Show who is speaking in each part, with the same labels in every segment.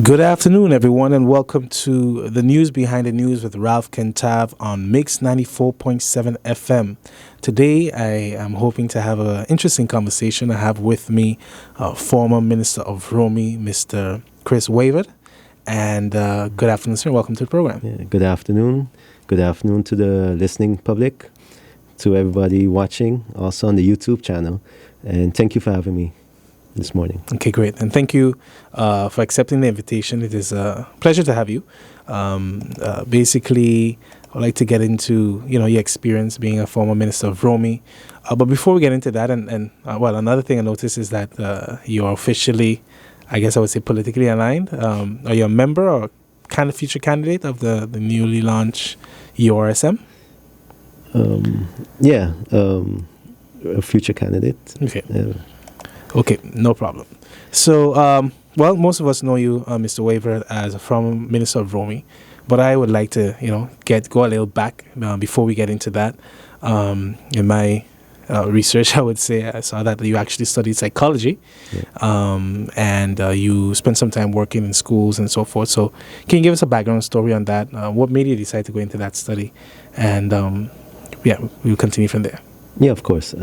Speaker 1: Good afternoon, everyone, and welcome to the News Behind the News with Ralph Kentav on Mix 94.7 FM. Today, I am hoping to have an interesting conversation. I have with me former Minister of VROMI, Mr. Chris Wever. And good afternoon, sir. Welcome to the program.
Speaker 2: Yeah, good afternoon. Good afternoon to the listening public, to everybody watching, also on the YouTube channel. And thank you for having me this morning.
Speaker 1: Okay, great. And thank you for accepting the invitation. It is a pleasure to have you. Basically, I'd like to get into, your experience being a former minister of VROMI. But before we get into that, another thing I noticed is that you're officially, I guess I would say, politically aligned. Are you a member or kind of future candidate of the newly launched URSM?
Speaker 2: A future candidate.
Speaker 1: Okay. Okay, no problem. So, most of us know you, Mr. Wever, as a former minister of VROMI, but I would like to, go a little back before we get into that. In my research, I would say I saw that you actually studied psychology, and you spent some time working in schools and so forth. So, can you give us a background story on that? What made you decide to go into that study? And we'll continue from there.
Speaker 2: Yeah, of course.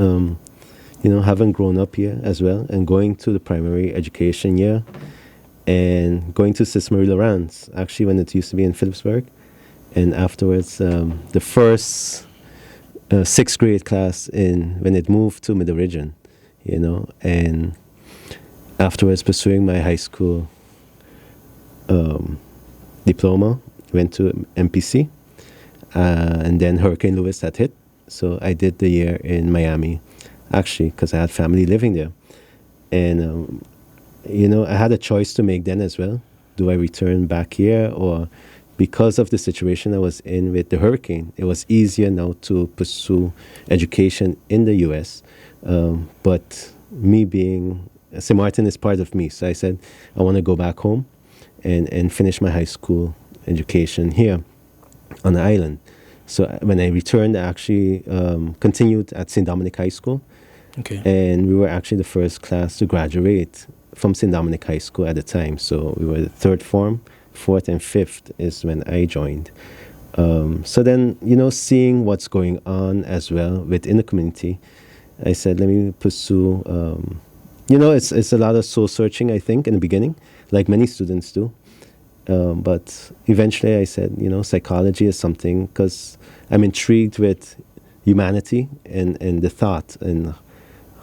Speaker 2: Having grown up here as well and going to the primary education year and going to Sis Marie Laurence, actually when it used to be in Phillipsburg. And afterwards, the first sixth grade class when it moved to Mid-Region, and afterwards pursuing my high school diploma, went to MPC, and then Hurricane Lewis had hit. So I did the year in Miami, actually, because I had family living there. And, I had a choice to make then as well. Do I return back here? Or because of the situation I was in with the hurricane, it was easier now to pursue education in the U.S. But me being, St. Martin is part of me. So I said, I want to go back home and finish my high school education here on the island. So when I returned, I actually continued at St. Dominic High School.
Speaker 1: Okay.
Speaker 2: And we were actually the first class to graduate from St. Dominic High School at the time. So we were the third form, fourth and fifth is when I joined. So then, seeing what's going on as well within the community, I said, let me pursue, it's a lot of soul searching, I think, in the beginning, like many students do. But eventually I said, psychology is something, because I'm intrigued with humanity and the thought and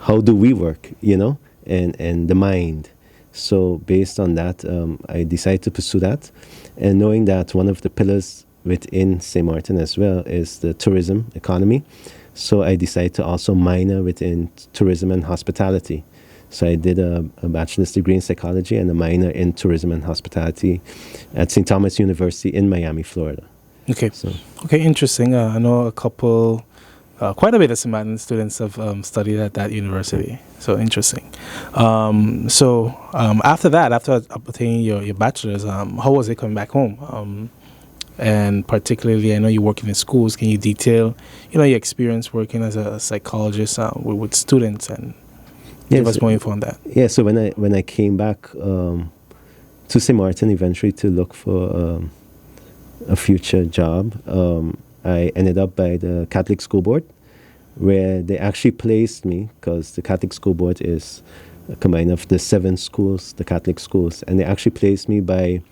Speaker 2: how do we work, and the mind. So based on that, I decided to pursue that. And knowing that one of the pillars within St. Martin as well is the tourism economy. So I decided to also minor within tourism and hospitality. So I did a bachelor's degree in psychology and a minor in tourism and hospitality at St. Thomas University in Miami, Florida.
Speaker 1: Okay. Okay, interesting. I know quite a bit of St. Martin students have studied at that university. So interesting. After that, after obtaining your bachelor's, how was it coming back home? And particularly, I know you work in schools. Can you detail, your experience working as a psychologist with students and give us more info on that?
Speaker 2: Yeah, so when I came back to St. Martin eventually to look for a future job, I ended up by the Catholic School Board, where they actually placed me, because the Catholic School Board is a combine of the 7 schools, the Catholic schools, and they actually placed me by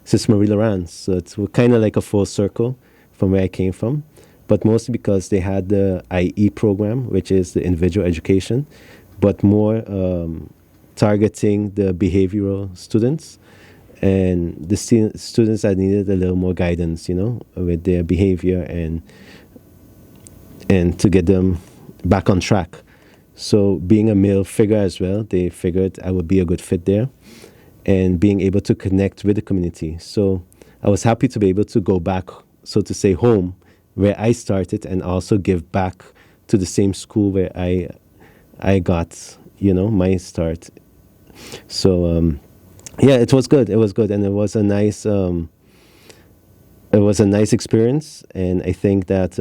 Speaker 2: Sis Marie Laurence. So it's kind of like a full circle from where I came from, but mostly because they had the IE program, which is the individual education, but more targeting the behavioral students and the students that needed a little more guidance, with their behavior and to get them back on track. So being a male figure as well, they figured I would be a good fit there and being able to connect with the community. So I was happy to be able to go back, so to say, home, where I started, and also give back to the same school where I got, my start. So, it was good. It was good, and it was a nice experience. And I think that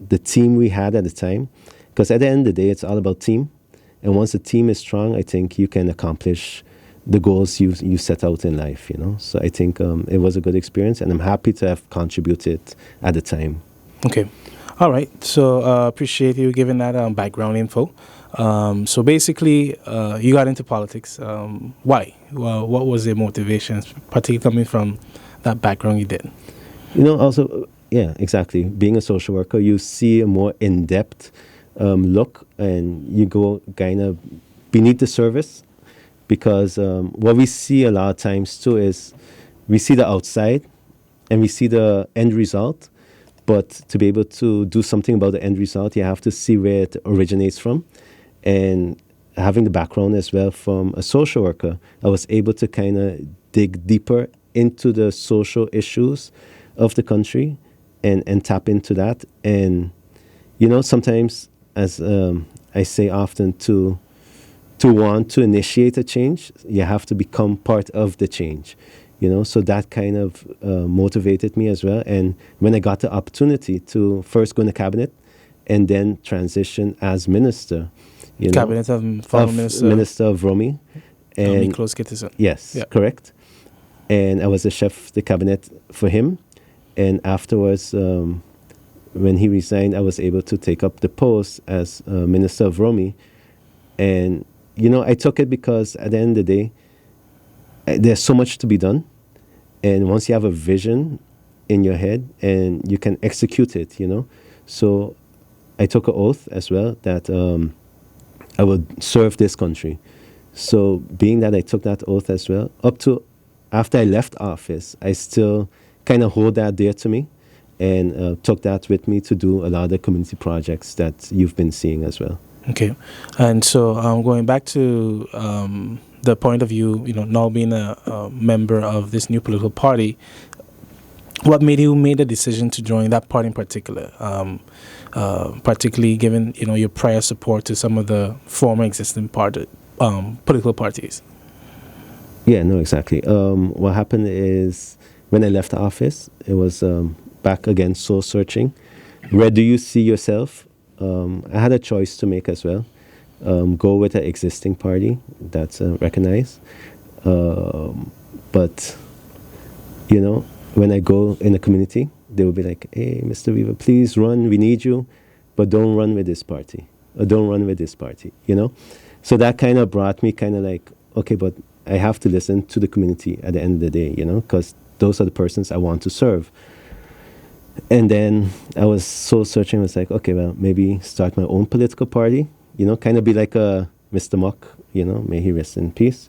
Speaker 2: the team we had at the time, because at the end of the day, it's all about team. And once the team is strong, I think you can accomplish the goals you set out in life, you know. So I think it was a good experience, and I'm happy to have contributed at the time.
Speaker 1: Okay. All right. So appreciate you giving that background info. So basically, you got into politics. Why? Well, what was your motivations, particularly coming from that background you did?
Speaker 2: You know, also, yeah, exactly. Being a social worker, you see a more in-depth look, and you go kind of beneath the surface, because what we see a lot of times too is we see the outside and we see the end result, but to be able to do something about the end result, you have to see where it originates from. And having the background as well from a social worker, I was able to kind of dig deeper into the social issues of the country and tap into that. And, you know, sometimes, as I say often, to want to initiate a change, you have to become part of the change, you know. So that kind of motivated me as well. And when I got the opportunity to first go in the cabinet and then transition as minister, you know,
Speaker 1: Cabinet of former
Speaker 2: Minister of VROMI, and
Speaker 1: close citizen.
Speaker 2: yes, yeah. Correct. And I was the chef de cabinet for him. And afterwards, when he resigned, I was able to take up the post as Minister of VROMI. And you know, I took it because at the end of the day, there's so much to be done. And once you have a vision in your head and you can execute it, you know. So I took an oath as well that I would serve this country. So being that I took that oath as well, up to after I left office, I still kind of hold that dear to me, and took that with me to do a lot of the community projects that you've been seeing as well.
Speaker 1: Okay. And so going back to the point of view, you know, now being a member of this new political party, what made you make the decision to join that party in particular, particularly given, you know, your prior support to some of the former existing political parties?
Speaker 2: Yeah, no, exactly. What happened is when I left office, it was back again soul searching. Where do you see yourself? I had a choice to make as well. Go with an existing party that's recognized. But, you know, when I go in the community, they will be like, hey, Mr. Wever, please run, we need you, but don't run with this party, or don't run with this party, you know? So that kind of brought me kind of like, okay, but I have to listen to the community at the end of the day, you know, because those are the persons I want to serve. And then I was soul searching. I was like, okay, well, maybe start my own political party, you know, kind of be like a Mr. Muck, you know, may he rest in peace.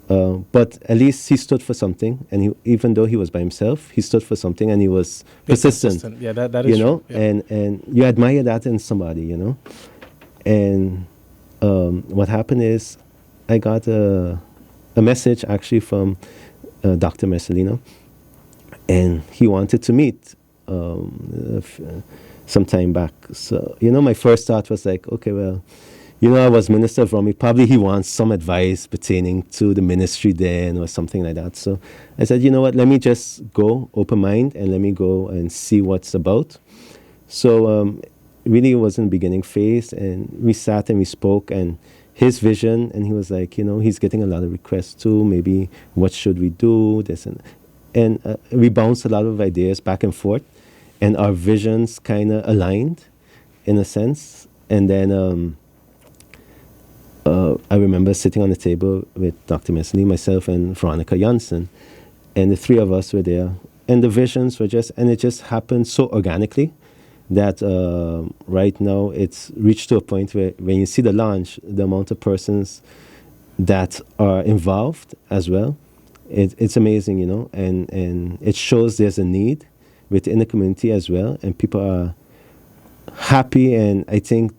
Speaker 2: But at least he stood for something, and he, even though he was by himself, he stood for something, and he was persistent.
Speaker 1: Yeah, that is
Speaker 2: you know,
Speaker 1: true. Yeah.
Speaker 2: And you admire that in somebody, you know. And what happened is, I got a message actually from Dr. Messalino, and he wanted to meet some time back. So, you know, my first thought was like, okay, well, you know, I was Minister of VROMI. Probably he wants some advice pertaining to the ministry then or something like that. So I said, you know what, let me just go open mind and let me go and see what's about. So really it was in the beginning phase, and we sat and we spoke, and his vision, and he was like, you know, he's getting a lot of requests too, maybe what should we do, this and we bounced a lot of ideas back and forth, and our visions kind of aligned in a sense. And then I remember sitting on the table with Dr. Messalini, myself, and Veronica Janssen, and the three of us were there. And the visions were just, and it just happened so organically that right now it's reached to a point where when you see the launch, the amount of persons that are involved as well, it's amazing, you know, and it shows there's a need within the community as well, and people are happy and I think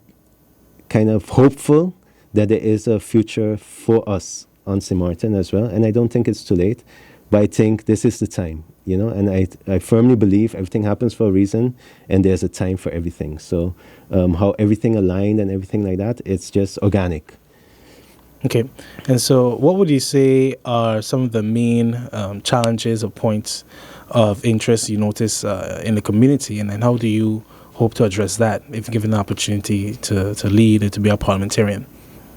Speaker 2: kind of hopeful that there is a future for us on St. Martin as well. And I don't think it's too late, but I think this is the time, you know, and I firmly believe everything happens for a reason, and there's a time for everything. So how everything aligned and everything like that, it's just organic.
Speaker 1: Okay. And so what would you say are some of the main challenges or points of interest you notice in the community, and then how do you hope to address that if given the opportunity to lead and to be a parliamentarian?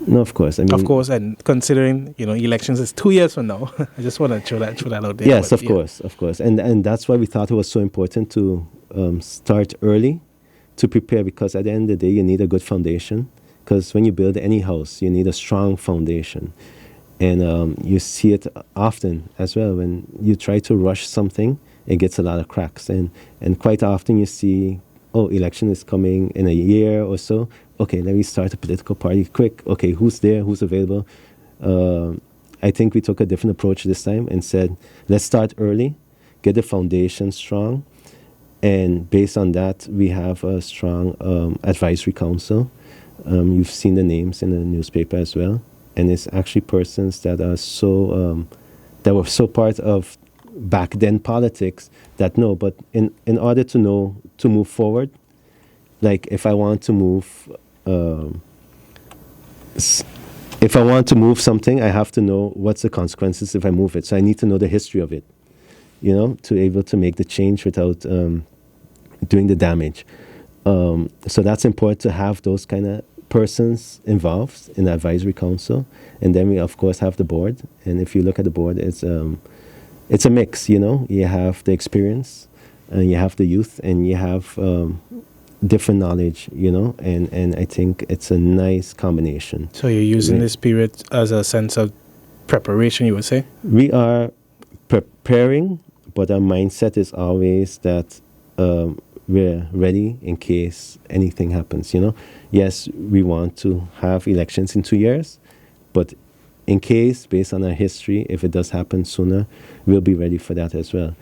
Speaker 2: No, of course. I mean,
Speaker 1: Of course, and considering elections is 2 years from now, I just want to throw that out there.
Speaker 2: yes,
Speaker 1: But,
Speaker 2: of course, and that's why we thought it was so important to start early, to prepare, because at the end of the day, you need a good foundation. Because when you build any house, you need a strong foundation, and you see it often as well when you try to rush something. It gets a lot of cracks, and quite often you see, oh, election is coming in a year or so. Okay, let me start a political party quick. Okay, who's there? Who's available? I think we took a different approach this time and said, let's start early, get the foundation strong, and based on that, we have a strong advisory council. You've seen the names in the newspaper as well, and it's actually persons that are that were so part of back then politics that know. But in order to know to move forward, like if I want to move something, I have to know what's the consequences if I move it. So I need to know the history of it, to be able to make the change without doing the damage. So that's important to have those kind of persons involved in the advisory council. And then we, of course, have the board. And if you look at the board, it's a mix, You have the experience, and you have the youth, and you have different knowledge, and I think it's a nice combination.
Speaker 1: So you're using this period as a sense of preparation, you would say?
Speaker 2: We are preparing, but our mindset is always that we're ready in case anything happens, Yes, we want to have elections in 2 years, but in case, based on our history, if it does happen sooner, we'll be ready for that as well.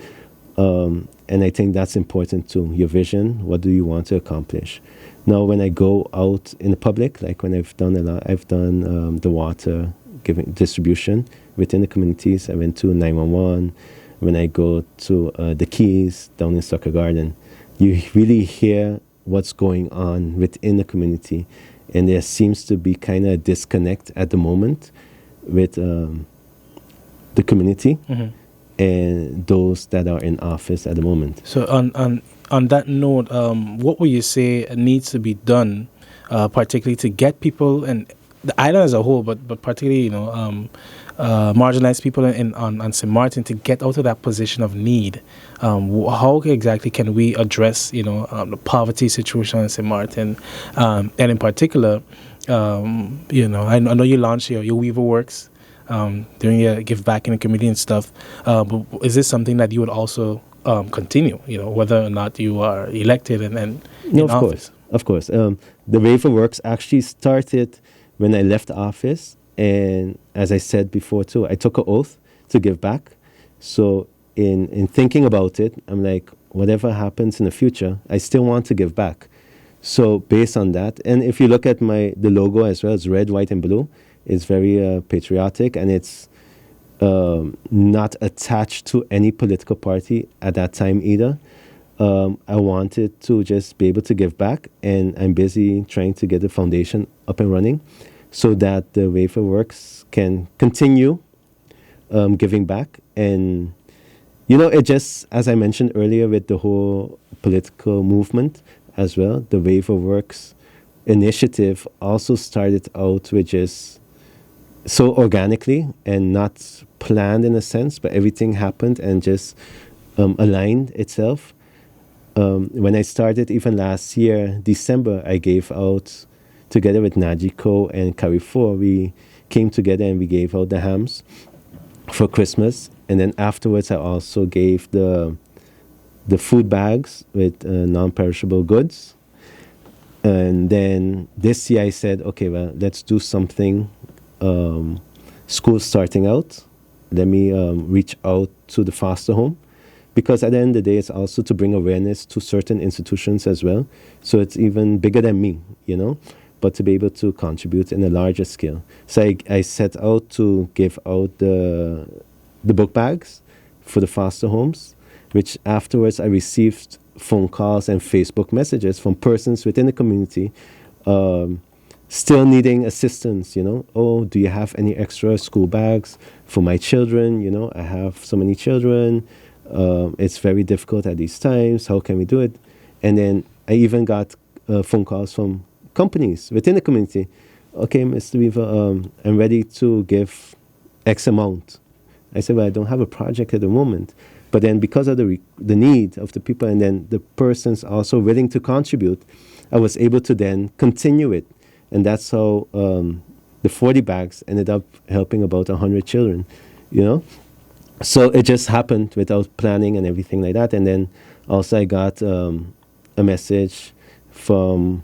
Speaker 2: And I think that's important too. Your vision, what do you want to accomplish? Now, when I go out in the public, like when I've done the water distribution within the communities. I went to 911. When I go to the Keys down in Soccer Garden, you really hear what's going on within the community. And there seems to be kind of a disconnect at the moment with the community. Mm-hmm. And those that are in office at the moment.
Speaker 1: So on that note, what would you say needs to be done, particularly to get people and the island as a whole, but particularly marginalized people on St. Martin to get out of that position of need? How exactly can we address the poverty situation in St. Martin, and in particular, I know you launched your Wever Works. Doing your give back in the community and stuff, but is this something that you would also continue? Whether or not you are elected and
Speaker 2: no,
Speaker 1: in
Speaker 2: office. Of course. The Wever Works actually started when I left office, and as I said before too, I took an oath to give back. So in thinking about it, I'm like, whatever happens in the future, I still want to give back. So based on that, and if you look at the logo as well, it's red, white, and blue. It's very patriotic, and it's not attached to any political party at that time either. I wanted to just be able to give back, and I'm busy trying to get the foundation up and running so that the Wever Works can continue giving back. And, it just, as I mentioned earlier with the whole political movement as well, the Wever Works initiative also started out with just so organically and not planned in a sense, but everything happened and just aligned itself. When I started, even last year, December, I gave out, together with Najiko and Carrefour, we came together and we gave out the hams for Christmas. And then afterwards, I also gave the food bags with non-perishable goods. And then this year I said, okay, well, let's do something. School starting out, let me reach out to the foster home, because at the end of the day, it's also to bring awareness to certain institutions as well. So it's even bigger than me, but to be able to contribute in a larger scale. So I set out to give out the book bags for the foster homes, which afterwards I received phone calls and Facebook messages from persons within the community still needing assistance, Oh, do you have any extra school bags for my children? I have so many children. It's very difficult at these times. How can we do it? And then I even got phone calls from companies within the community. okay, Mr. Weaver, I'm ready to give X amount. I said, well, I don't have a project at the moment. But then because of the need of the people and then the persons also willing to contribute, I was able to then continue it. And that's how the 40 bags ended up helping about 100 children, you know. So it just happened without planning and everything like that. And then also I got a message from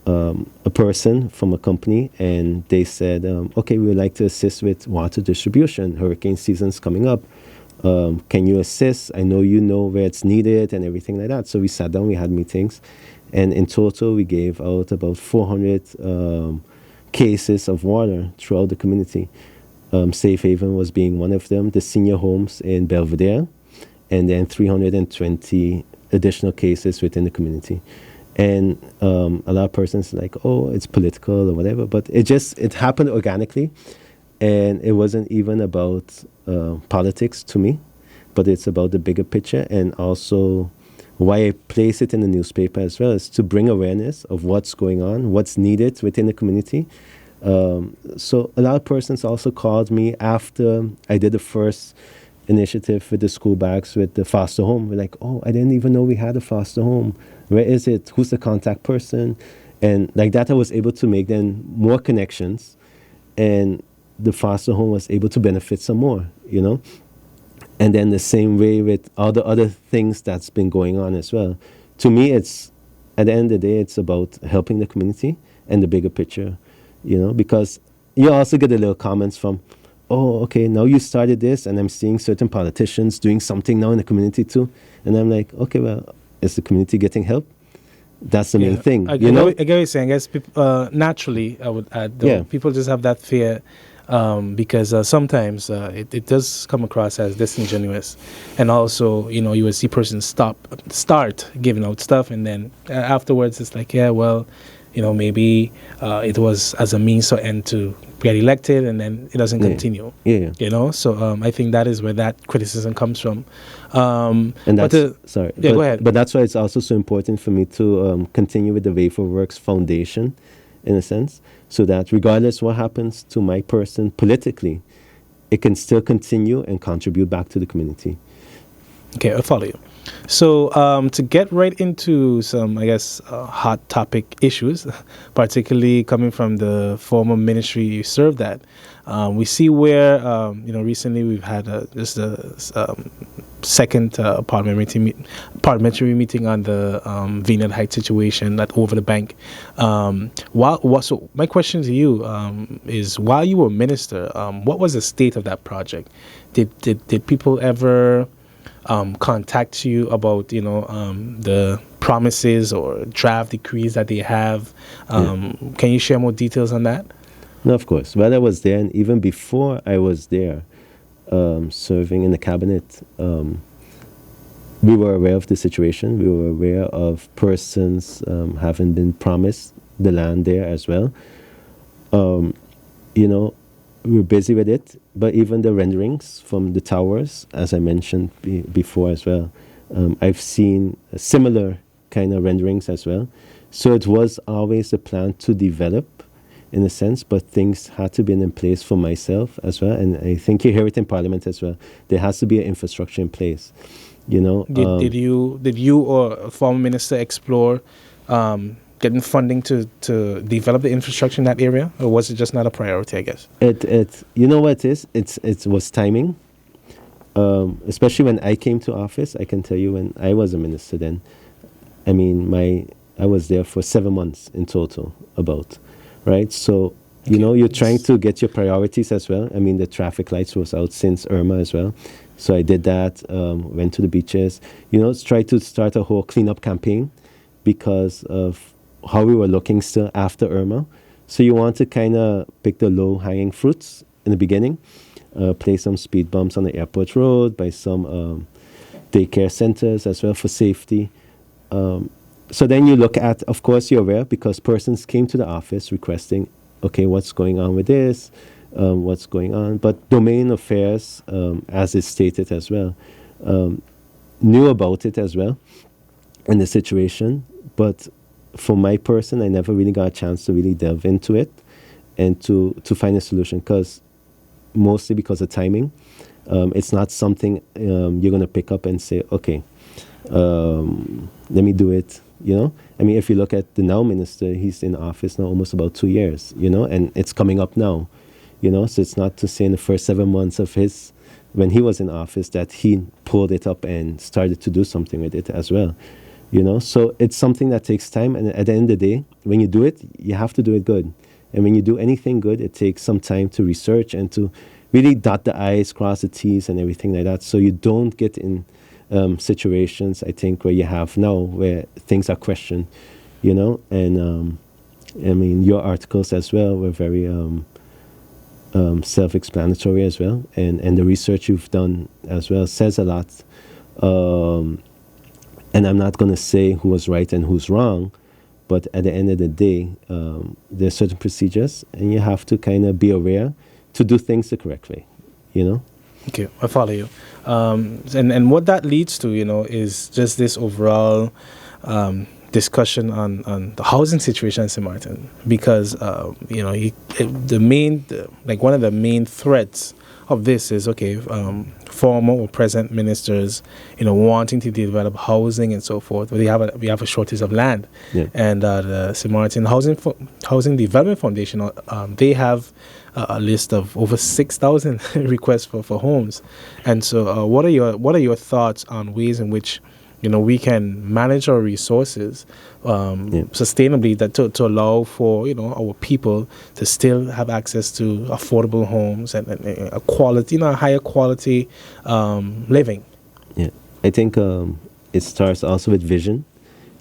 Speaker 2: a person from a company, and they said, okay, we would like to assist with water distribution. Hurricane season's coming up. Can you assist? I know you know where it's needed and everything like that. So we sat down, we had meetings, and in total we gave out about 400 cases of water throughout the community. Safe Haven was being one of them, the senior homes in Belvedere, and then 320 additional cases within the community. And a lot of persons like, oh, it's political or whatever, but it happened organically, and it wasn't even about politics to me, but it's about the bigger picture. And also why I place it in the newspaper as well is to bring awareness of what's going on, what's needed within the community. So a lot of persons also called me after I did the first initiative with the school bags with the foster home. We're like, oh, I didn't even know we had a foster home. Where is it? Who's the contact person? And like that, I was able to make then more connections, and the foster home was able to benefit some more, you know. And then the same way with all the other things that's been going on as well. To me, it's at the end of the day, it's about helping the community and the bigger picture, you know, because you also get a little comments from, oh, okay, now you started this, and I'm seeing certain politicians doing something now in the community too. And I'm like, okay, well, is the community getting help? That's the main thing.
Speaker 1: I get what you're saying. I guess naturally, I would add, though, people just have that fear because sometimes it does come across as disingenuous. And also, you know, you would see persons start giving out stuff, and then afterwards it's like, yeah, well, you know, maybe it was as a means or end to get elected, and then it doesn't continue.
Speaker 2: Yeah.
Speaker 1: You know, so I think that is where that criticism comes from.
Speaker 2: And that's,
Speaker 1: go ahead.
Speaker 2: But that's why it's also so important for me to continue with the Wever Works Foundation, in a sense, so that regardless what happens to my person politically, it can still continue and contribute back to the community.
Speaker 1: Okay, I follow you. So to get right into some, I guess, hot topic issues, particularly coming from the former ministry you served at, we see where, you know, recently we've had just a second parliamentary meeting on the VNet Heights situation at Over the Bank. So my question to you is, while you were minister, what was the state of that project? Did people ever contact you about, you know, the promises or draft decrees that they have? Can you share more details on that?
Speaker 2: No, of course. While I was there, and even before I was there, serving in the cabinet, we were aware of the situation. We were aware of persons having been promised the land there as well. You know, we were busy with it, but even the renderings from the towers, as I mentioned before as well, I've seen similar kind of renderings as well. So it was always a plan to develop, in a sense, but things had to be in place for myself as well. And I think you hear it in Parliament as well. There has to be an infrastructure in place. You know,
Speaker 1: did you or a former minister explore getting funding to develop the infrastructure in that area, or was it just not a priority? I guess
Speaker 2: it you know what it is. It was timing. Especially when I came to office, I can tell you when I was a minister then. I mean, I was there for 7 months in total, about. Right, so you know, you're trying to get your priorities as well. I mean, the traffic lights was out since Irma as well, so I did that. Went to the beaches. You know, try to start a whole cleanup campaign because of how we were looking still after Irma. So you want to kind of pick the low-hanging fruits in the beginning. Place some speed bumps on the airport road, by some daycare centers as well for safety. So then you look at, of course, you're aware because persons came to the office requesting, okay, what's going on with this, what's going on. But domain affairs, as is stated as well, knew about it as well in the situation. But for my person, I never really got a chance to really delve into it. and to find a solution, because mostly because of timing. It's not something you're going to pick up and say, okay, let me do it, I mean, if you look at the now minister, he's in office now almost about 2 years, and it's coming up now, so it's not to say in the first 7 months of when he was in office that he pulled it up and started to do something with it as well, so it's something that takes time, and at the end of the day, when you do it, you have to do it good. And when you do anything good, it takes some time to research and to really dot the I's, cross the T's, and everything like that, so you don't get in situations, I think, where you have now, where things are questioned, and I mean, your articles as well were very self-explanatory as well, and the research you've done as well says a lot, and I'm not going to say who was right and who's wrong, but at the end of the day, there's certain procedures, and you have to kind of be aware to do things the correct way,
Speaker 1: Okay, I follow you. And what that leads to, is just this overall discussion on the housing situation in St. Martin, because, one of the main threats of this is, former or present ministers, wanting to develop housing and so forth, but we have a shortage of land.
Speaker 2: Yeah.
Speaker 1: And the St. Martin Housing Development Foundation, they have a list of over 6,000 requests for homes. And so what are your thoughts on ways in which we can manage our resources sustainably, that to allow for our people to still have access to affordable homes and a quality, a higher quality living?
Speaker 2: Yeah, I think it starts also with vision.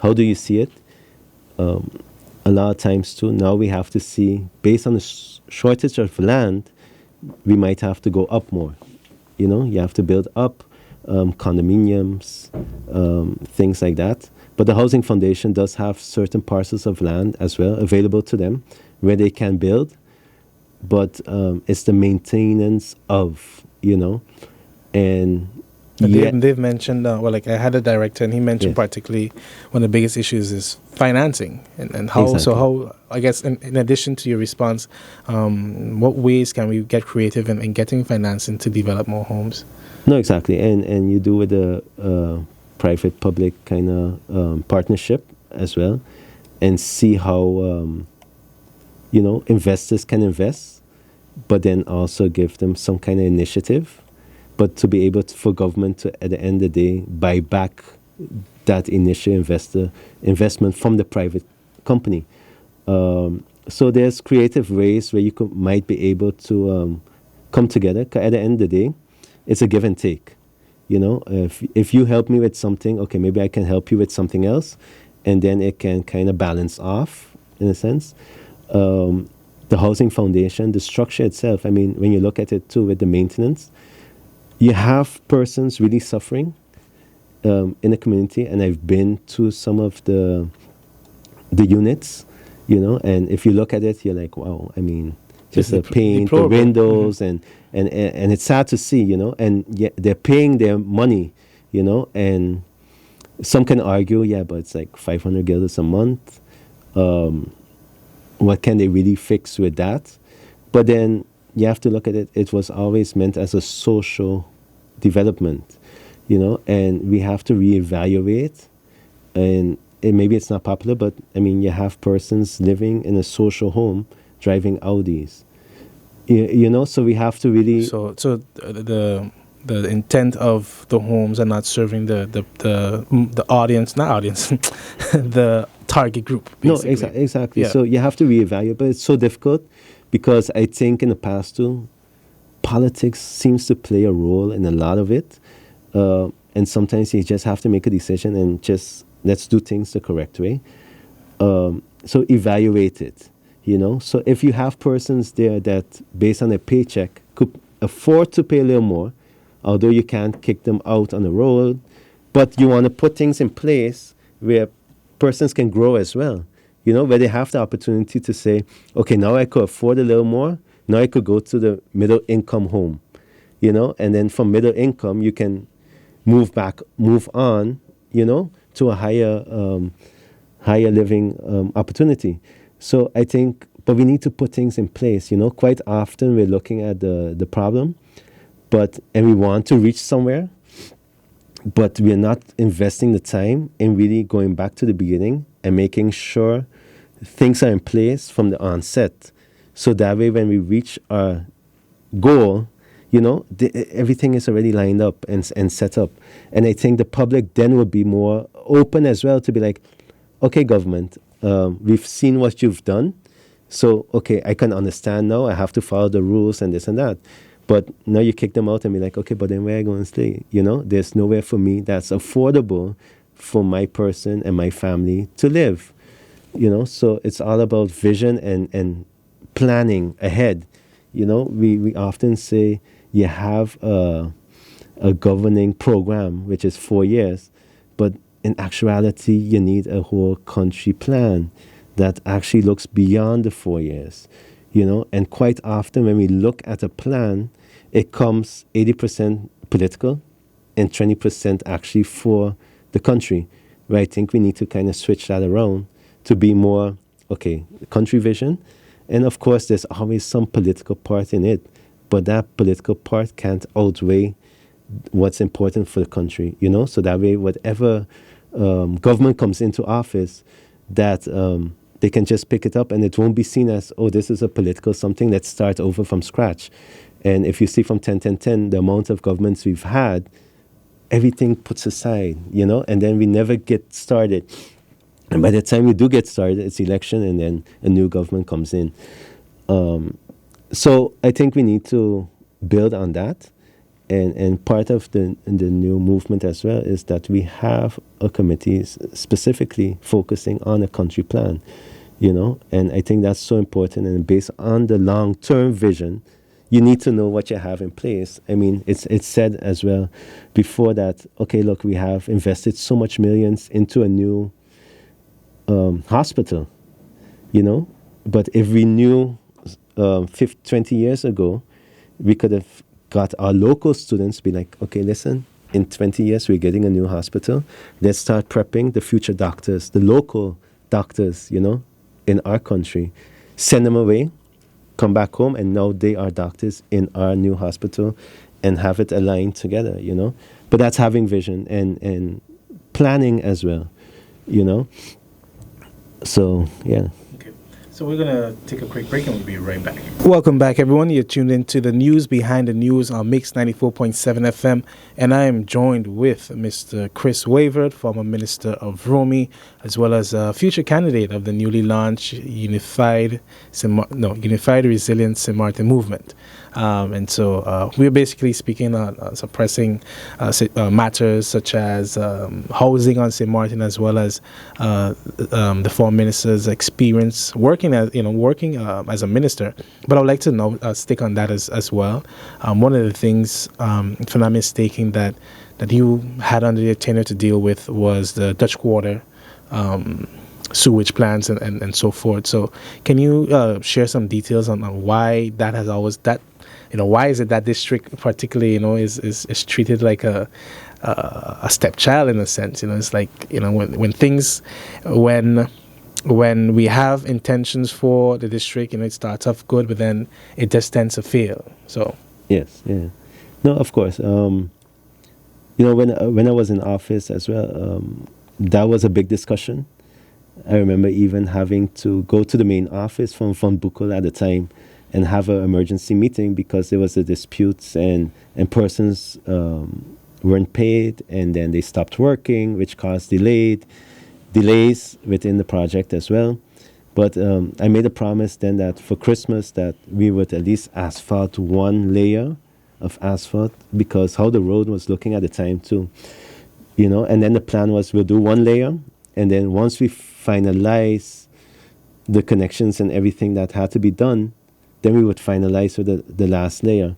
Speaker 2: How do you see it? A lot of times too, now we have to see, based on the shortage of land, we might have to go up more. You have to build up condominiums, things like that. But the Housing Foundation does have certain parcels of land as well available to them where they can build, but it's the maintenance of, and
Speaker 1: they've mentioned, I had a director, and he mentioned particularly one of the biggest issues is financing, and how.
Speaker 2: Exactly.
Speaker 1: So how, I guess, in addition to your response, what ways can we get creative in getting financing to develop more homes?
Speaker 2: No, exactly, and you do with a private-public kind of partnership as well, and see how investors can invest, but then also give them some kind of initiative, but to be able for government to, at the end of the day, buy back that initial investment from the private company. So there's creative ways where you might be able to come together. 'Cause at the end of the day, it's a give and take. If you help me with something, okay, maybe I can help you with something else, and then it can kind of balance off in a sense. The Housing Foundation, the structure itself, I mean, when you look at it too with the maintenance, you have persons really suffering in the community, and I've been to some of the units, and if you look at it, you're like, wow, I mean, just the paint, the windows, and it's sad to see, and yet they're paying their money, and some can argue, yeah, but it's like 500 guilders a month. What can they really fix with that? But then you have to look at it, it was always meant as a social development, and we have to reevaluate, and maybe it's not popular, but I mean, you have persons living in a social home driving Audis, so we have to really... So
Speaker 1: the intent of the homes are not serving the audience, not audience, the target group, basically.
Speaker 2: No, exactly.
Speaker 1: Yeah.
Speaker 2: So you have to reevaluate, but it's so difficult because I think in the past too, politics seems to play a role in a lot of it, and sometimes you just have to make a decision and just let's do things the correct way. So evaluate it, So if you have persons there that, based on their paycheck, could afford to pay a little more, although you can't kick them out on the road, but you want to put things in place where persons can grow as well, where they have the opportunity to say, okay, now I could afford a little more, now I could go to the middle income home, and then from middle income, you can move on, to a higher living opportunity. So I think but we need to put things in place. You know, quite often we're looking at the problem, and we want to reach somewhere, but we're not investing the time in really going back to the beginning and making sure things are in place from the onset. So that way, when we reach our goal, you know, everything is already lined up and set up. And I think the public then will be more open as well to be like, okay, government, we've seen what you've done. So, okay, I can understand now. I have to follow the rules and this and that. But now you kick them out and be like, okay, but then where are I going to stay? You know, there's nowhere for me that's affordable for my person and my family to live. You know, so it's all about vision and planning ahead. You know, we often say you have a governing program, which is 4 years, but in actuality, you need a whole country plan that actually looks beyond the 4 years. You know, and quite often when we look at a plan, it comes 80% political and 20% actually for the country. Right? I think we need to kind of switch that around to be more, okay, country vision. And of course, there's always some political part in it, but that political part can't outweigh what's important for the country, you know? So that way, whatever government comes into office, that they can just pick it up and it won't be seen as, oh, this is a political something, let's start over from scratch. And if you see from 10, the amount of governments we've had, everything puts aside, you know, and then we never get started. And by the time we do get started, it's election and then a new government comes in. So I think we need to build on that. And part of the new movement as well is that we have a committee specifically focusing on a country plan, you know, and I think that's so important. And based on the long-term vision, you need to know what you have in place. I mean, it's said as well before that, okay, look, we have invested so much millions into a new hospital, you know, but if we knew 20 years ago, we could have got our local students be like, okay, listen, in 20 years, we're getting a new hospital. Let's start prepping the future doctors, the local doctors, you know, in our country. Send them away, come back home, and now they are doctors in our new hospital and have it aligned together, you know. But that's having vision and planning as well, you know. So, yeah.
Speaker 1: So we're going to take a quick break and we'll be right back. Welcome back, everyone. You're tuned into the news behind the news on Mix 94.7 FM. And I am joined with Mr. Chris Wever, former Minister of VROMI, as well as a future candidate of the newly launched Unified Resilient St. Martin Movement. And so we're basically speaking on some pressing matters such as housing on St. Martin, as well as the former minister's experience working as a minister. But I would like to stick on that as well. One of the things, if I'm not mistaken, that you had under your tenure to deal with was the Dutch Quarter sewage plants and so forth. So can you share some details on why that has always that, you know, why is it that district particularly, you know, is treated like a stepchild in a sense? You know, it's like, you know, when we have intentions for the district, you know, it starts off good, but then it just tends to fail. So
Speaker 2: yes, yeah, no, of course. You know, when I was in office as well, that was a big discussion. I remember even having to go to the main office from Bukul at the time and have an emergency meeting because there was a dispute and persons weren't paid, and then they stopped working, which caused delays within the project as well. But I made a promise then that for Christmas that we would at least asphalt one layer of asphalt, because how the road was looking at the time too, you know. And then the plan was we'll do one layer, and then once we finalize the connections and everything that had to be done, then we would finalize with the last layer.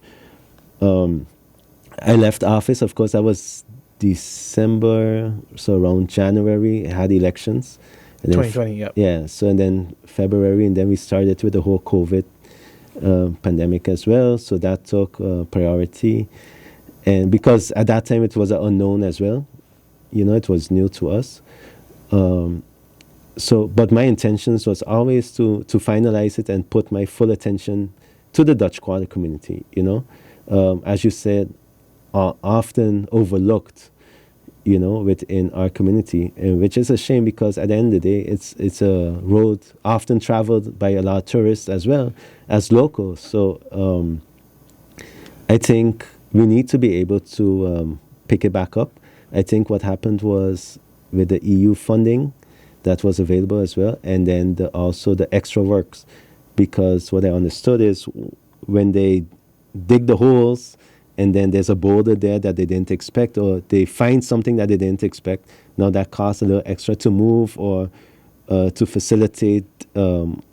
Speaker 2: I left office, of course, that was December, so around January, I had elections. And
Speaker 1: 2020, yeah.
Speaker 2: Yeah, so and then February, and then we started with the whole COVID pandemic as well, so that took priority. And because at that time it was an unknown as well, you know, it was new to us. but my intentions was always to finalize it and put my full attention to the Dutch Quarter community, as you said, are often overlooked, within our community, which is a shame because at the end of the day, it's a road often traveled by a lot of tourists as well as locals. So I think we need to be able to pick it back up. I think what happened was with the EU funding that was available as well, and then also the extra works, because what I understood is when they dig the holes and then there's a boulder there that they didn't expect, or they find something that they didn't expect, now that costs a little extra to move or to facilitate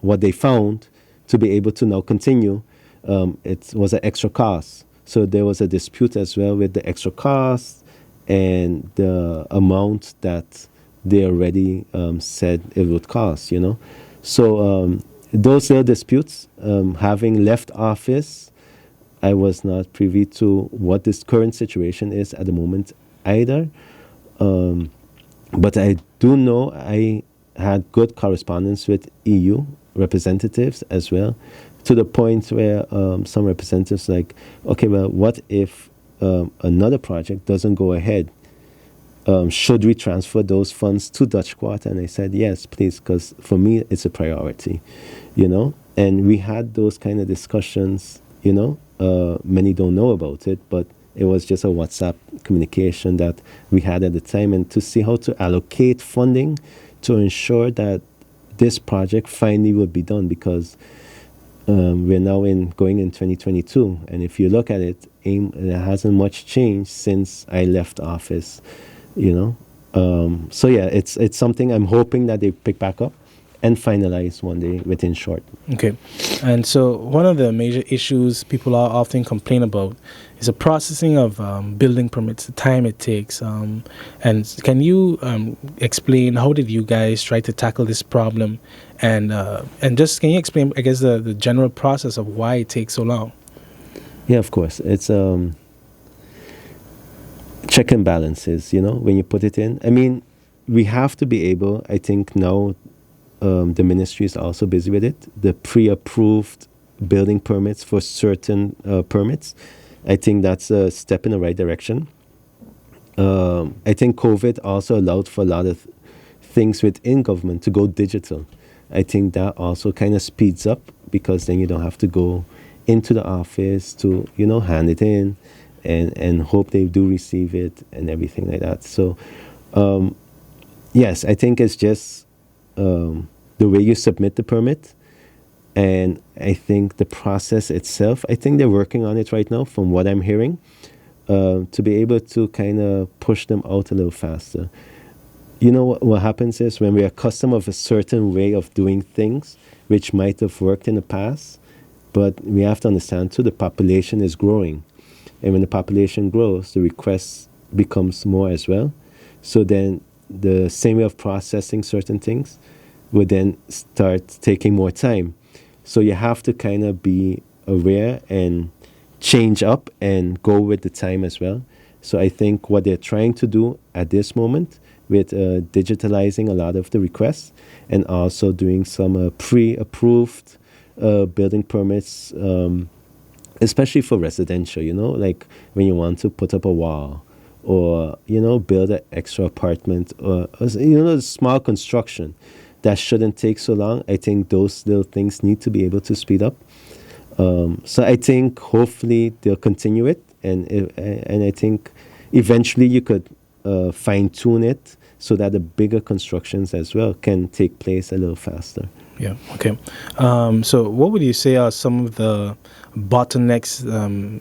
Speaker 2: what they found to be able to now continue. It was an extra cost. So there was a dispute as well with the extra cost and the amount that they already said it would cost, So those little disputes, having left office, I was not privy to what this current situation is at the moment either. But I do know I had good correspondence with EU representatives as well, to the point where some representatives like, okay, well, what if another project doesn't go ahead? Should we transfer those funds to Dutch Quarter? And I said, yes, please, because for me, it's a priority, And we had those kind of discussions, many don't know about it, but it was just a WhatsApp communication that we had at the time, and to see how to allocate funding to ensure that this project finally would be done, because we're now going in 2022, and if you look at it, there hasn't much changed since I left office, So yeah, it's something I'm hoping that they pick back up and finalize one day within short.
Speaker 1: Okay. And so one of the major issues people are often complain about is the processing of building permits, the time it takes. And can you explain how did you guys try to tackle this problem? And just can you explain, I guess, the general process of why it takes so long?
Speaker 2: Yeah, of course. It's check and balances, when you put it in. I mean, we have to be able, I think now, the ministry is also busy with it, the pre-approved building permits for certain permits. I think that's a step in the right direction. I think COVID also allowed for a lot of things within government to go digital. I think that also kind of speeds up, because then you don't have to go into the office to, hand it in and hope they do receive it and everything like that. So, yes, I think it's just the way you submit the permit, and I think the process itself, I think they're working on it right now from what I'm hearing, to be able to kind of push them out a little faster. What happens is when we're accustomed of a certain way of doing things, which might have worked in the past, but we have to understand too, the population is growing. And when the population grows, the requests becomes more as well. So then the same way of processing certain things would then start taking more time. So you have to kind of be aware and change up and go with the time as well. So I think what they're trying to do at this moment with digitalizing a lot of the requests and also doing some pre-approved building permits, especially for residential, like when you want to put up a wall or, build an extra apartment or, small construction that shouldn't take so long. I think those little things need to be able to speed up. So I think hopefully they'll continue it, and I think eventually you could fine-tune it so that the bigger constructions as well can take place a little faster.
Speaker 1: Yeah, okay. So what would you say are some of the bottlenecks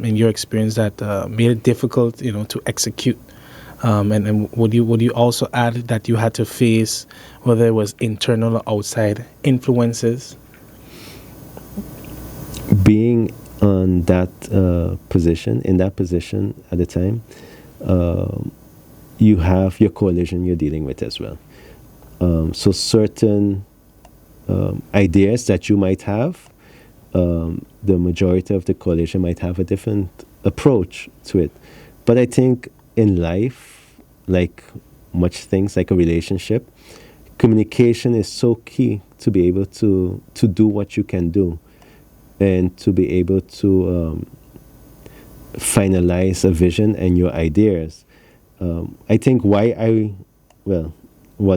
Speaker 1: in your experience that made it difficult, to execute? And would you also add that you had to face whether it was internal or outside influences?
Speaker 2: Being on that position, in that position at the time, you have your coalition you're dealing with as well. So certain ideas that you might have, the majority of the coalition might have a different approach to it. But I think in life, like much things, like a relationship, communication is so key to be able to do what you can do, and to be able to finalize a vision and your ideas. I think what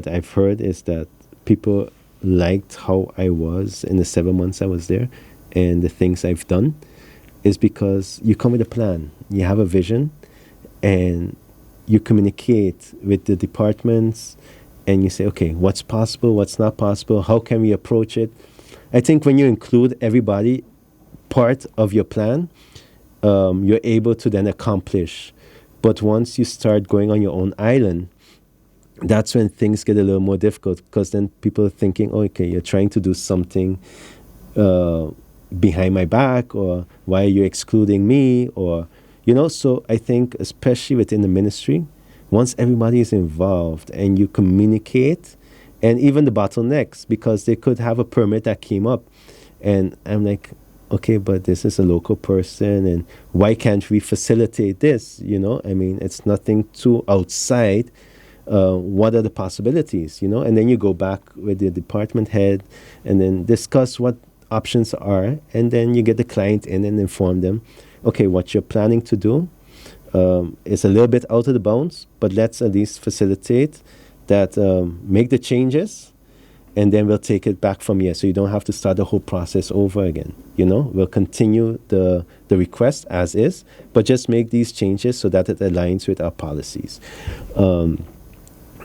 Speaker 2: I've heard is that people liked how I was in the 7 months I was there, and the things I've done, is because you come with a plan, you have a vision, and you communicate with the departments, and you say, okay, what's possible, what's not possible, how can we approach it? I think when you include everybody part of your plan, you're able to then accomplish. But once you start going on your own island, that's when things get a little more difficult, because then people are thinking, oh, okay, you're trying to do something behind my back, or why are you excluding me, or, so I think especially within the ministry, once everybody is involved and you communicate, and even the bottlenecks, because they could have a permit that came up, and I'm like, okay, but this is a local person, and why can't we facilitate this? I mean, it's nothing too outside. What are the possibilities, And then you go back with the department head and then discuss what options are, and then you get the client in and inform them, okay, what you're planning to do is a little bit out of the bounds, but let's at least facilitate that, make the changes, and then we'll take it back from here, so you don't have to start the whole process over again. We'll continue the request as is, but just make these changes so that it aligns with our policies.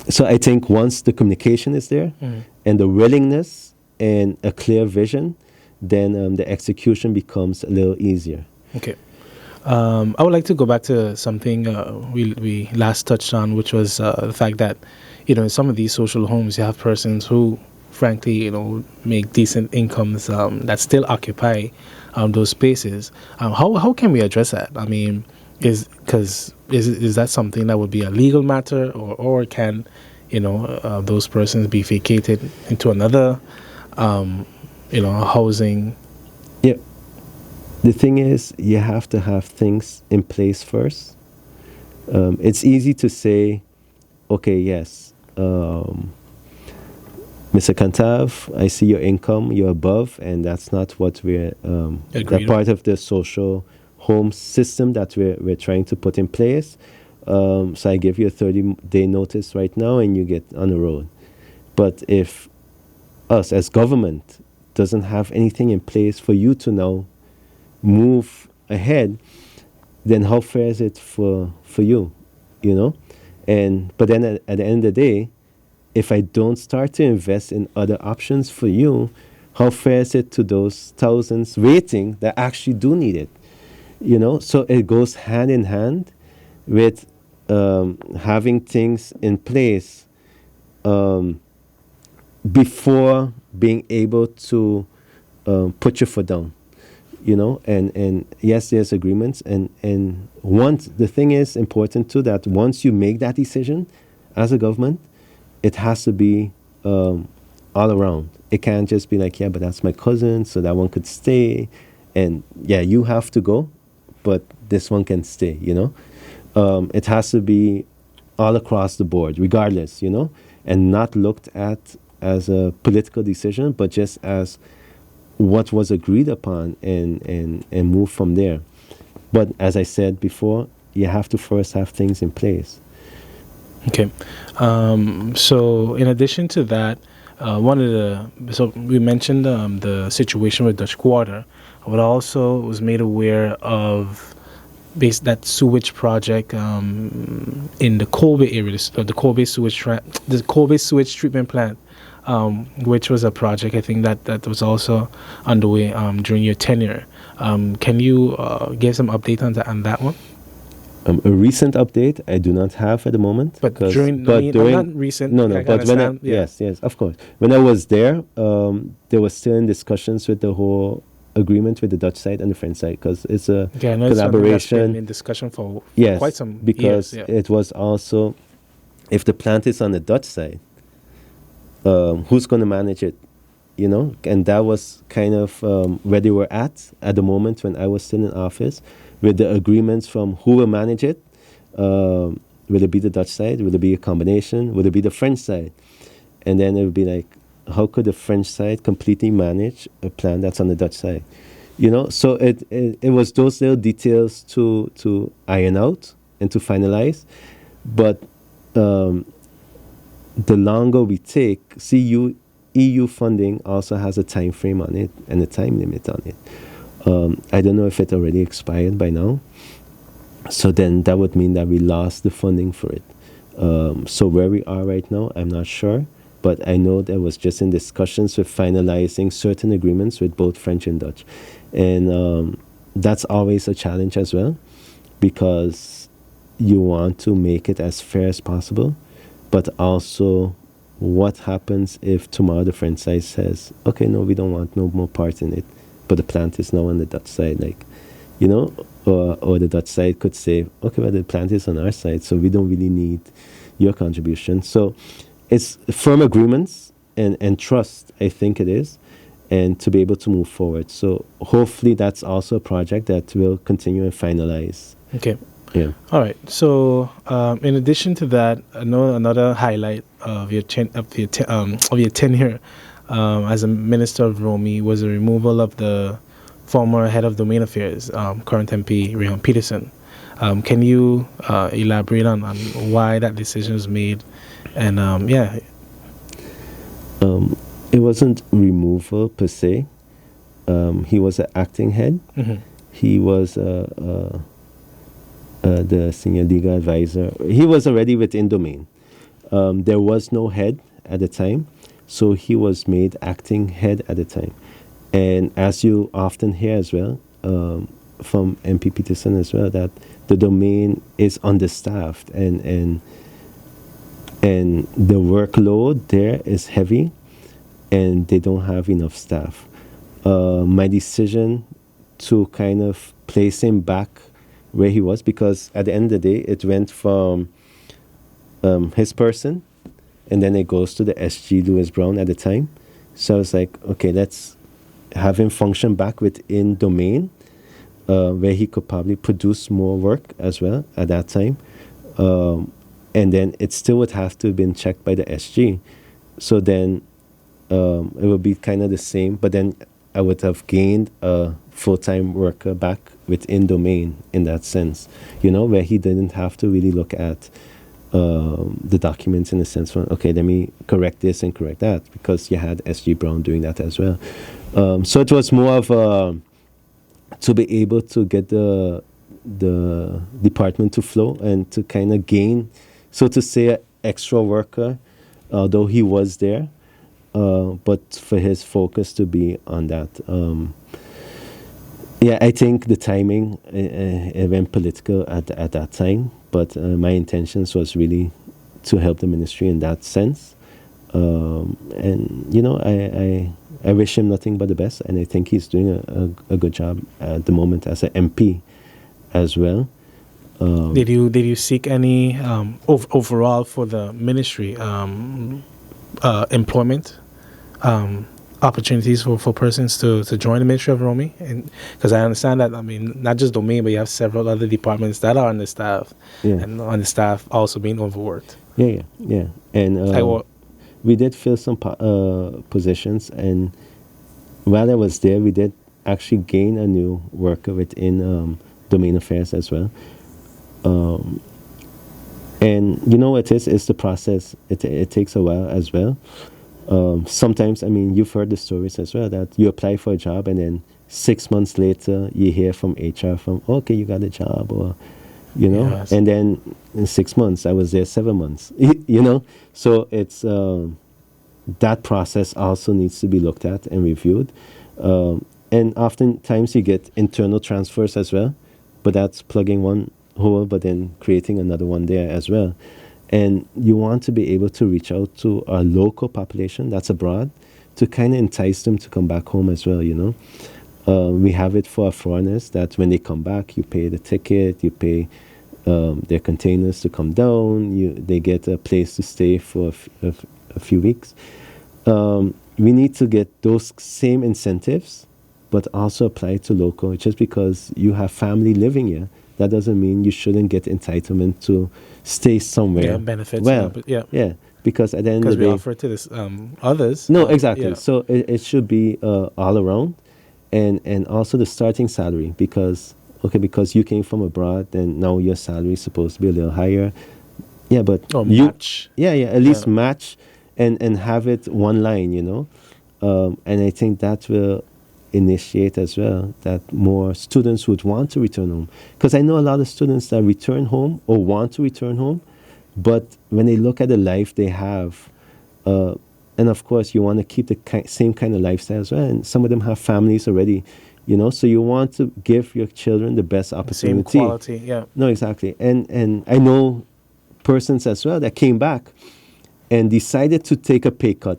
Speaker 2: So I think once the communication is there, and the willingness and a clear vision, then the execution becomes a little easier.
Speaker 1: Okay. I would like to go back to something we last touched on, which was the fact that, in some of these social homes, you have persons who, frankly, make decent incomes that still occupy those spaces. How can we address that? I mean, is that something that would be a legal matter, or can those persons be vacated into another housing?
Speaker 2: Yeah. The thing is, you have to have things in place first. It's easy to say, okay, yes, Mr. Kantav, I see your income, you're above, and that's not what we're that part of the social home system that we're trying to put in place. So I give you a 30-day notice right now, and you get on the road. But if us as government doesn't have anything in place for you to now move ahead, then how fair is it for you, But then at the end of the day, if I don't start to invest in other options for you, how fair is it to those thousands waiting that actually do need it? So it goes hand in hand with having things in place before being able to put your foot down, and yes, there's agreements, and once the thing is important too, that once you make that decision as a government, it has to be all around. It can't just be like, yeah, but that's my cousin, so that one could stay, and yeah, you have to go, but this one can stay, It has to be all across the board, regardless, and not looked at as a political decision, but just as what was agreed upon, and move from there. But as I said before, you have to first have things in place.
Speaker 1: Okay. So in addition to that, so we mentioned the situation with Dutch Quarter, but also was made aware of that sewage project in the Kobe area, the Kobe sewage treatment plant, which was a project I think that was also underway during your tenure. Can you give some update on that one?
Speaker 2: A recent update I do not have at the moment.
Speaker 1: But during not recent.
Speaker 2: No. But yes, of course. When I was there, they were still in discussions with the whole agreement with the Dutch side and the French side, because it's a collaboration.
Speaker 1: It's been in discussion for quite some
Speaker 2: because
Speaker 1: years.
Speaker 2: It was also, if the plant is on the Dutch side, who's going to manage it? And that was kind of where they were at the moment when I was still in office, with the agreements from who will manage it. Will it be the Dutch side? Will it be a combination? Will it be the French side? And then it would be like, how could the French side completely manage a plan that's on the Dutch side? So it was those little details to iron out and to finalize. But the longer we take, EU funding also has a time frame on it and a time limit on it. I don't know if it already expired by now. So then that would mean that we lost the funding for it. So where we are right now, I'm not sure. But I know there was just in discussions with finalizing certain agreements with both French and Dutch. And that's always a challenge as well, because you want to make it as fair as possible. But also, what happens if tomorrow the French side says, okay, no, we don't want no more part in it, but the plant is now on the Dutch side, or the Dutch side could say, okay, well, the plant is on our side, so we don't really need your contribution. So it's firm agreements and trust, I think it is, and to be able to move forward. So hopefully that's also a project that will continue and finalize.
Speaker 1: Okay.
Speaker 2: Yeah.
Speaker 1: All right. So, in addition to that, I know another highlight of your tenure as a Minister of VROMI was the removal of the former head of domain affairs, current MP Rayon Peterson. Can you elaborate on why that decision was made? And
Speaker 2: it wasn't removal per se. He was an acting head.
Speaker 1: Mm-hmm.
Speaker 2: He was the senior legal advisor. He was already within domain. There was no head at the time, so he was made acting head at the time. And as you often hear as well, from MP Peterson as well, that the domain is understaffed and the workload there is heavy and they don't have enough staff. My decision to kind of place him back where he was, because at the end of the day, it went from his person and then it goes to the SG Lewis Brown at the time. So I was like, okay, let's have him function back within domain, where he could probably produce more work as well at that time. And then it still would have to have been checked by the SG. So then it would be kind of the same, but then I would have gained a full-time worker back within domain in that sense, where he didn't have to really look at the documents in the sense of, okay, let me correct this and correct that, because you had SG Brown doing that as well. So it was more of to be able to get the department to flow and to kind of gain, so to say, an extra worker, although he was there, but for his focus to be on that. I think the timing, it went political at that time, but my intentions was really to help the ministry in that sense. I wish him nothing but the best, and I think he's doing a good job at the moment as an MP as well.
Speaker 1: Did you seek any overall for the ministry employment opportunities for persons to join the Ministry of VROMI? And because I understand that, not just domain, but you have several other departments that are understaffed, and on the staff also being overworked.
Speaker 2: Yeah. And we did fill some positions, and while I was there, we did actually gain a new worker within domain affairs as well. And it's the process. It takes a while as well. Sometimes, you've heard the stories as well, that you apply for a job and then 6 months later you hear from HR okay, you got a job, or yes. And then in 6 months, I was there 7 months, so it's that process also needs to be looked at and reviewed. And oftentimes you get internal transfers as well, but that's plugging one hole but then creating another one there as well. And you want to be able to reach out to our local population that's abroad to kind of entice them to come back home as well, We have it for our foreigners that when they come back, you pay the ticket, you pay their containers to come down, they get a place to stay for a few weeks. We need to get those same incentives, but also apply it to local, just because you have family living here. that doesn't mean you shouldn't get entitlement to stay somewhere.
Speaker 1: Yeah, benefits.
Speaker 2: Well,
Speaker 1: yeah.
Speaker 2: Because at the end of
Speaker 1: Because
Speaker 2: the
Speaker 1: we
Speaker 2: day,
Speaker 1: offer it to this others.
Speaker 2: no, exactly.
Speaker 1: Yeah.
Speaker 2: So it should be all around, and also the starting salary, because you came from abroad, and now your salary is supposed to be a little higher. Yeah, but
Speaker 1: Or match.
Speaker 2: at least match, and have it one line, and I think that will initiate as well that more students would want to return home, because I know a lot of students that return home or want to return home, but when they look at the life they have, and of course you want to keep the same kind of lifestyle as well, and some of them have families already, so you want to give your children the best opportunity.
Speaker 1: Same quality, yeah.
Speaker 2: No, exactly. And I know persons as well that came back and decided to take a pay cut,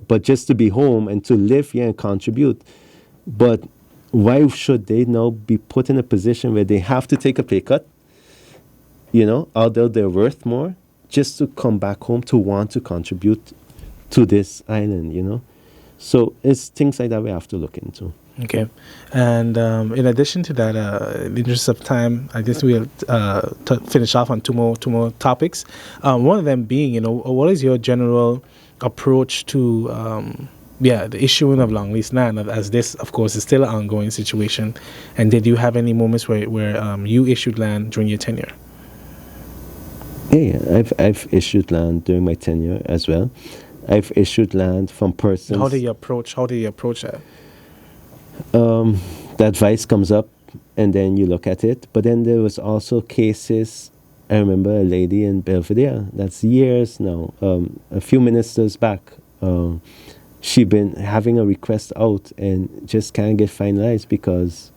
Speaker 2: but just to be home and to live here and contribute. But why should they now be put in a position where they have to take a pay cut, although they're worth more, just to come back home to want to contribute to this island, So it's things like that we have to look into.
Speaker 1: Okay. And in addition to that, in the interest of time, I guess we'll finish off on two more topics. One of them being, what is your general approach to the issuing of long lease land, as this, of course, is still an ongoing situation? And did you have any moments where you issued land during your tenure?
Speaker 2: Yeah, I've issued land during my tenure as well. I've issued land from persons.
Speaker 1: How do you approach that?
Speaker 2: The advice comes up, and then you look at it. But then there was also cases. I remember a lady in Belvedere. That's years now. A few ministers back, she been having a request out and just can't get finalized because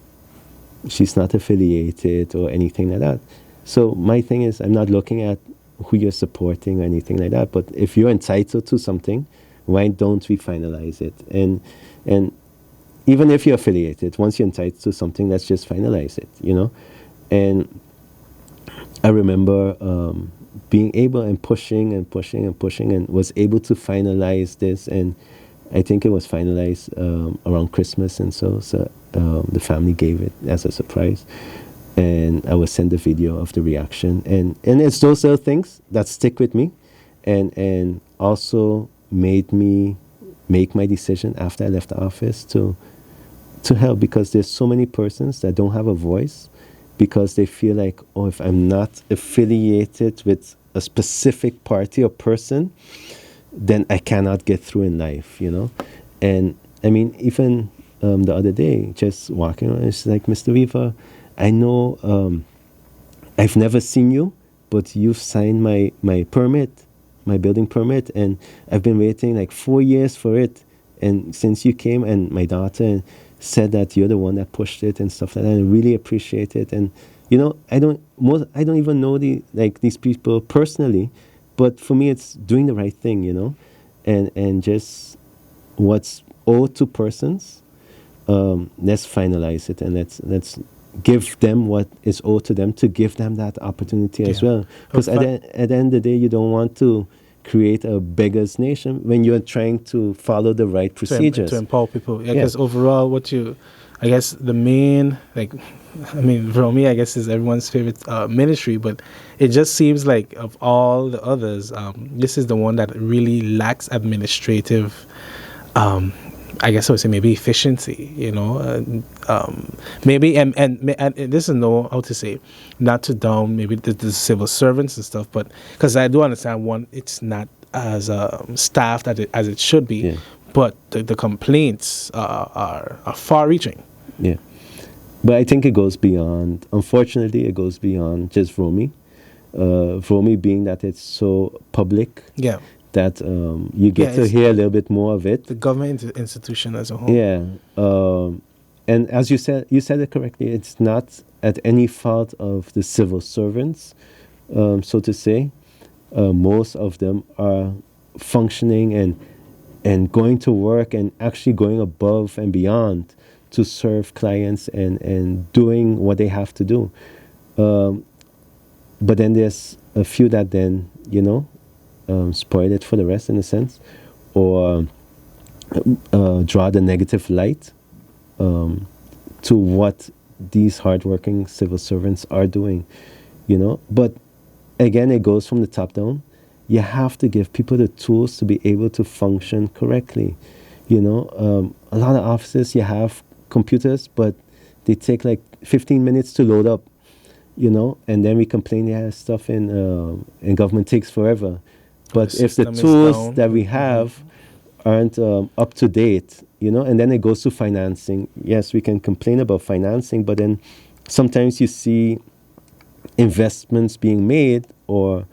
Speaker 2: she's not affiliated or anything like that. So my thing is, I'm not looking at who you're supporting or anything like that. But if you're entitled to something, why don't we finalize it? And even if you're affiliated, once you're entitled to something, let's just finalize it, And I remember being able and pushing and was able to finalize this. And I think it was finalized around Christmas, and so the family gave it as a surprise. And I will send the video of the reaction. And it's those little things that stick with me and also made me make my decision after I left the office to help, because there's so many persons that don't have a voice because they feel like, if I'm not affiliated with a specific party or person, then I cannot get through in life, And I mean, even the other day, just walking around, it's like, Mr. Wever, I know I've never seen you, but you've signed my permit, my building permit, and I've been waiting like 4 years for it. And since you came, and my daughter said that you're the one that pushed it and stuff like that, I really appreciate it. And I don't even know these people personally, but for me, it's doing the right thing, and just what's owed to persons. Let's finalize it, and let's give them what is owed to them, to give them that opportunity as well. Because at the end of the day, you don't want to create a beggars nation when you're trying to follow the right procedures.
Speaker 1: To empower people. Because overall, I guess the main, VROMI, I guess, is everyone's favorite ministry, but it just seems like of all the others, this is the one that really lacks administrative I guess I would say maybe efficiency, maybe, and this is not to down maybe the civil servants and stuff, but because I do understand, one, it's not as staffed as it should be, but the complaints are far-reaching.
Speaker 2: Yeah, but I think it goes beyond. Unfortunately, it goes beyond just VROMI. VROMI being that it's so public.
Speaker 1: Yeah.
Speaker 2: That you get to hear a little bit more of it.
Speaker 1: The government institution as a whole.
Speaker 2: Yeah. And as you said it correctly, it's not at any fault of the civil servants, so to say. Most of them are functioning and going to work and actually going above and beyond to serve clients and doing what they have to do. But then there's a few that then, spoil it for the rest, in a sense, or draw the negative light to what these hardworking civil servants are doing, you know. But again, it goes from the top down. You have to give people the tools to be able to function correctly. You know, a lot of offices, you have computers, but they take like 15 minutes to load up, you know, and then we complain, yeah, stuff in government takes forever. But if the tools that we have aren't up to date, you know, and then it goes to financing. Yes, we can complain about financing, but then sometimes you see investments being made or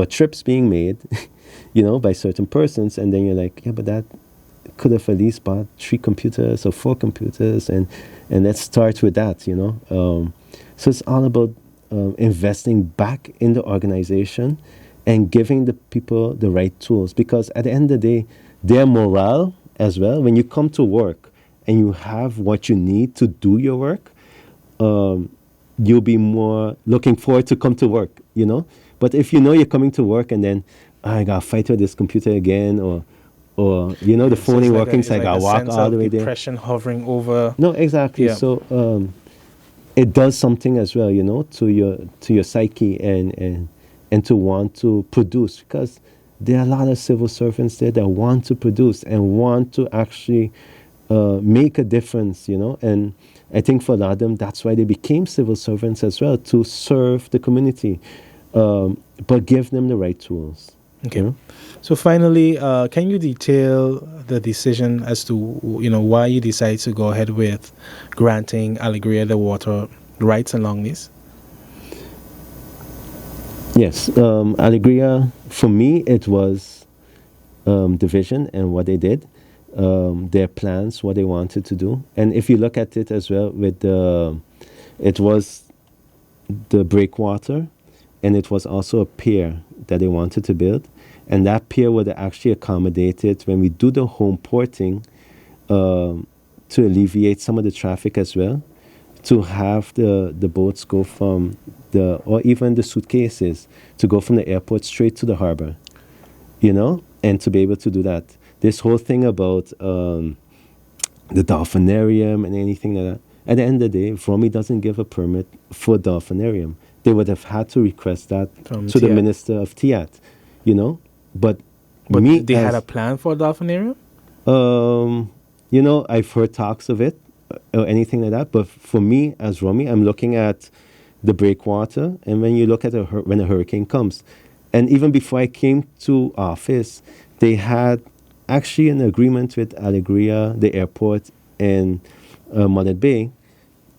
Speaker 2: trips being made, you know, by certain persons, and then you're like, yeah, but that could have at least bought 3 computers or 4 computers, and let's start with that, you know. So it's all about investing back in the organization and giving the people the right tools, because at the end of the day, their morale as well, when you come to work and you have what you need to do your work, you'll be more looking forward to come to work, you know. But if you know you're coming to work and then, I got to fight with this computer again, or you know, the phone ain't working, so I got to walk all the way there.
Speaker 1: Depression hovering over.
Speaker 2: No, exactly. Yeah. So it does something as well, you know, to your psyche and to want to produce, because there are a lot of civil servants there that want to produce and want to actually make a difference, you know. And I think for a lot of them, that's why they became civil servants as well, to serve the community, but give them the right tools.
Speaker 1: Okay.
Speaker 2: You know?
Speaker 1: So finally, can you detail the decision as to, you know, why you decided to go ahead with granting Alegria the water rights along this?
Speaker 2: Yes, Alegria, for me, it was the vision and what they did, their plans, what they wanted to do. And if you look at it as well, with it was the breakwater, and it was also a pier that they wanted to build. And that pier would actually accommodate it when we do the home porting, to alleviate some of the traffic as well, to have the boats go from or even the suitcases, to go from the airport straight to the harbor, you know, and to be able to do that. This whole thing about the dolphinarium and anything like that, at the end of the day, VROMI doesn't give a permit for dolphinarium. They would have had to request that to the Minister of TIAT, you know. But
Speaker 1: they had a plan for a dolphinarium?
Speaker 2: You know, I've heard talks of it or anything like that. But for me, as VROMI, I'm looking at the breakwater. And when you look at when a hurricane comes, and even before I came to office, they had actually an agreement with Alegria, the airport, and Mullet Bay,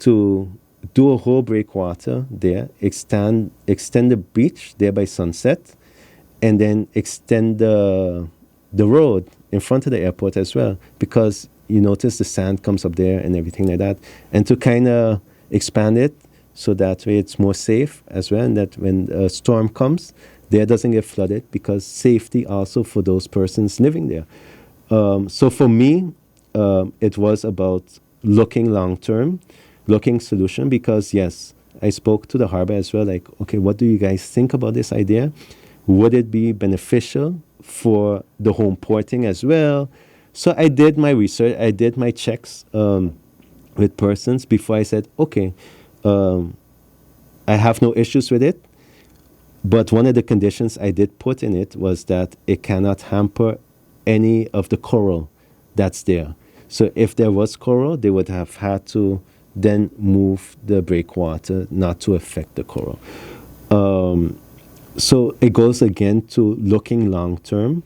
Speaker 2: to do a whole breakwater there, extend the beach there by Sunset, and then extend the road in front of the airport as well, because you notice the sand comes up there and everything like that, and to kind of expand it so that way it's more safe as well, and that when a storm comes, there doesn't get flooded, because safety also for those persons living there. So for me, it was about looking long-term, looking solution, because yes, I spoke to the harbor as well, like, okay, what do you guys think about this idea? Would it be beneficial for the home porting as well? So I did my research, I did my checks with persons before I said, okay, I have no issues with it, but one of the conditions I did put in it was that it cannot hamper any of the coral that's there. So if there was coral, they would have had to then move the breakwater not to affect the coral. So it goes again to looking long term,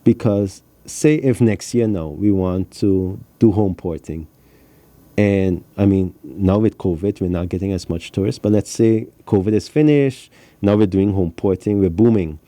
Speaker 2: because say if next year now we want to do home porting, and I mean, now with COVID, we're not getting as much tourists, but let's say COVID is finished, now we're doing home porting, we're booming.